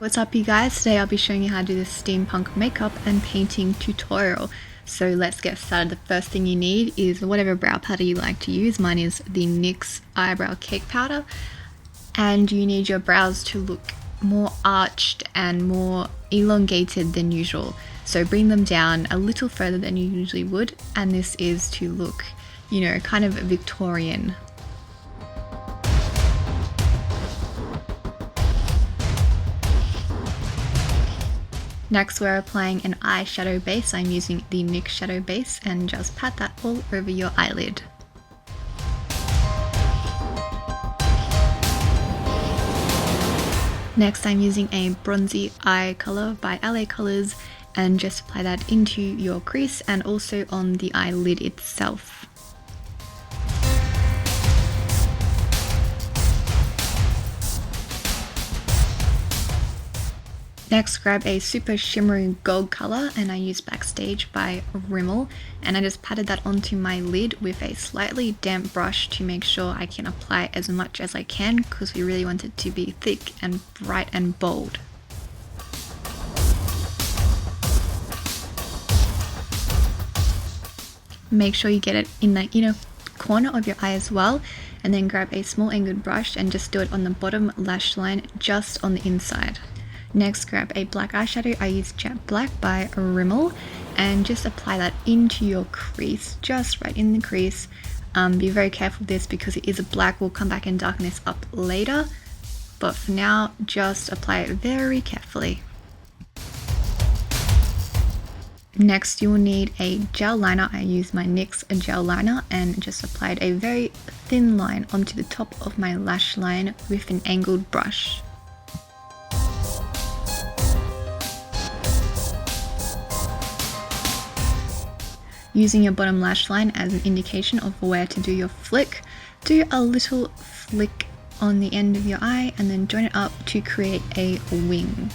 What's up you guys? Today I'll be showing you how to do this steampunk makeup and painting tutorial. So let's get started. The first thing you need is whatever brow powder you like to use. Mine is the NYX eyebrow cake powder. And you need your brows to look more arched and more elongated than usual. So bring them down a little further than you usually would, and this is to look, you know, kind of Victorian. Next we're applying an eyeshadow base. I'm using the NYX shadow base and just pat that all over your eyelid. Next I'm using a bronzy eye color by LA Colors and just apply that into your crease and also on the eyelid itself. Next, grab a super shimmery gold color, and I use Backstage by Rimmel, and I just patted that onto my lid with a slightly damp brush to make sure I can apply as much as I can, because we really want it to be thick and bright and bold. Make sure you get it in the inner corner of your eye as well, and then grab a small angled brush and just do it on the bottom lash line, just on the inside. Next, grab a black eyeshadow. I use Jet Black by Rimmel, and just apply that into your crease, just right in the crease. Be very careful with this because it is a black. We'll come back and darken this up later, but for now, just apply it very carefully. Next, you will need a gel liner. I use my NYX gel liner and just applied a very thin line onto the top of my lash line with an angled brush. Using your bottom lash line as an indication of where to do your flick, do a little flick on the end of your eye and then join it up to create a wing.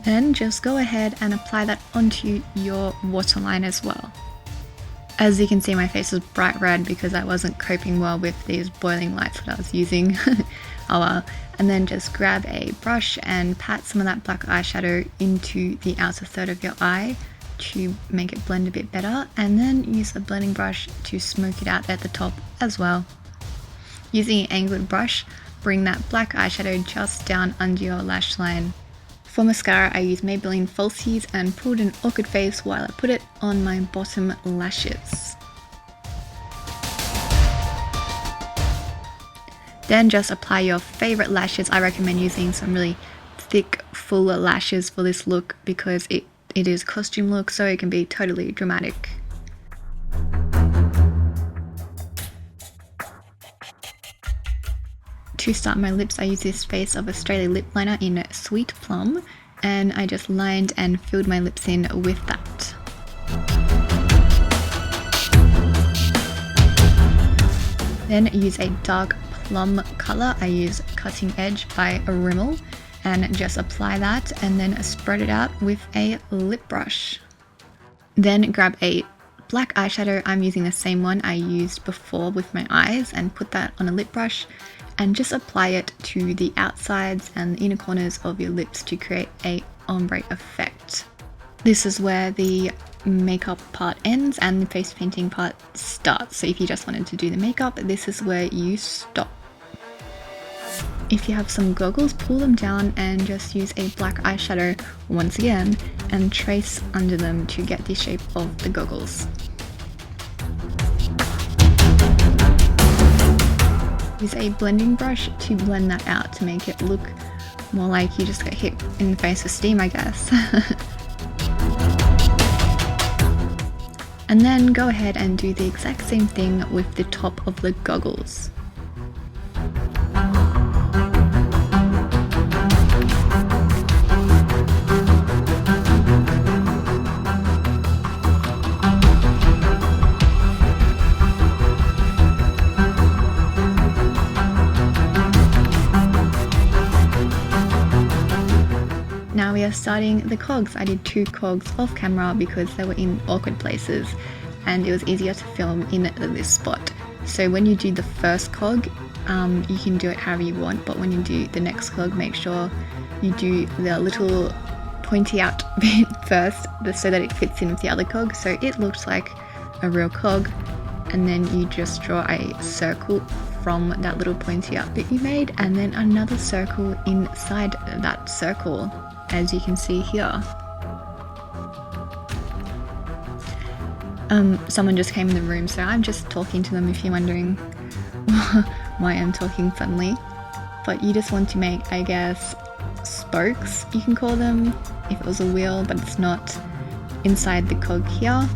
Then just go ahead and apply that onto your waterline as well. As you can see, my face is bright red because I wasn't coping well with these boiling lights that I was using. Oh well. And then just grab a brush and pat some of that black eyeshadow into the outer third of your eye to make it blend a bit better, and then use a blending brush to smoke it out at the top as well. Using an angled brush, bring that black eyeshadow just down under your lash line. For mascara, I use Maybelline Falsies and pulled an awkward face while I put it on my bottom lashes. Then just apply your favorite lashes. I recommend using some really thick, full lashes for this look because it is costume look, so it can be totally dramatic. To start my lips, I use this Face of Australia lip liner in Sweet Plum, and I just lined and filled my lips in with that. Then use a dark Plum color. I use Cutting Edge by Rimmel, and just apply that and then spread it out with a lip brush. Then grab a black eyeshadow. I'm using the same one I used before with my eyes, and put that on a lip brush and just apply it to the outsides and the inner corners of your lips to create a ombre effect. This is where the makeup part ends and the face painting part starts. So if you just wanted to do the makeup, this is where you stop. If you have some goggles, pull them down and just use a black eyeshadow once again and trace under them to get the shape of the goggles. Use a blending brush to blend that out to make it look more like you just got hit in the face with steam, I guess. And then go ahead and do the exact same thing with the top of the goggles. Now we are starting the cogs. I did 2 cogs off camera because they were in awkward places and it was easier to film in this spot. So when you do the first cog, you can do it however you want, but when you do the next cog, make sure you do the little pointy out bit first so that it fits in with the other cog, so it looks like a real cog, and then you just draw a circle from that little pointy out bit you made, and then another circle inside that circle, as you can see here. Someone just came in the room, so I'm just talking to them if you're wondering why I'm talking suddenly. But you just want to make, I guess, spokes, you can call them, if it was a wheel, but it's not, inside the cog here.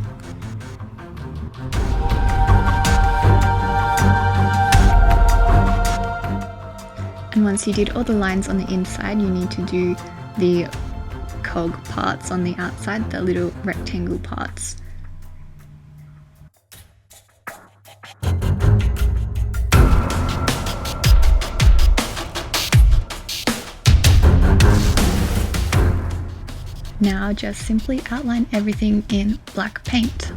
And once you did all the lines on the inside, you need to do the cog parts on the outside, the little rectangle parts. Now just simply outline everything in black paint.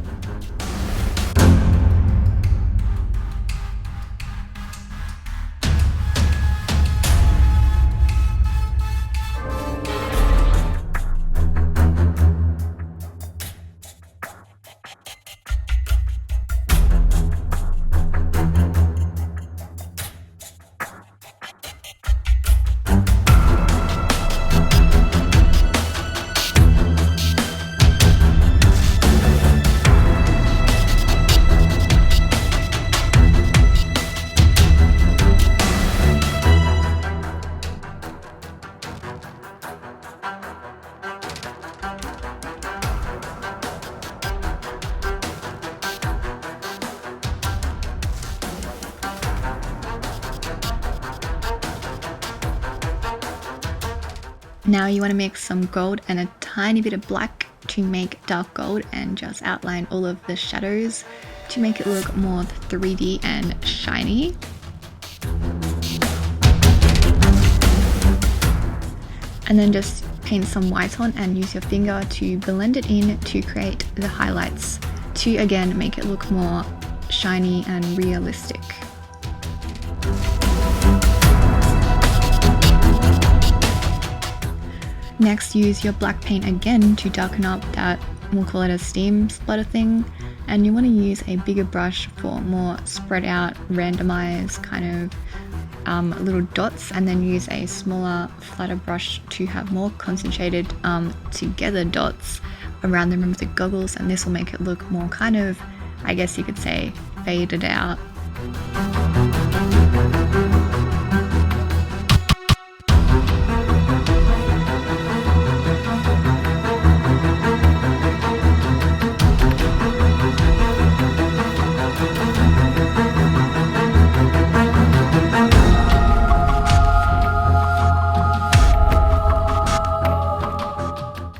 Now you want to mix some gold and a tiny bit of black to make dark gold, and just outline all of the shadows to make it look more 3D and shiny. And then just paint some white on and use your finger to blend it in to create the highlights to again make it look more shiny and realistic. Next, use your black paint again to darken up that, we'll call it a steam splatter thing, and you want to use a bigger brush for more spread out, randomized kind of little dots, and then use a smaller, flatter brush to have more concentrated together dots around the rim of the goggles, and this will make it look more kind of, I guess you could say, faded out.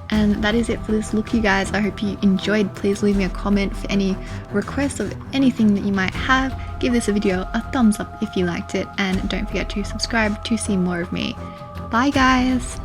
And that is it for this look, you guys. I hope you enjoyed. Please leave me a comment for any requests of anything that you might have. Give this video a thumbs up if you liked it, and don't forget to subscribe to see more of me. Bye guys!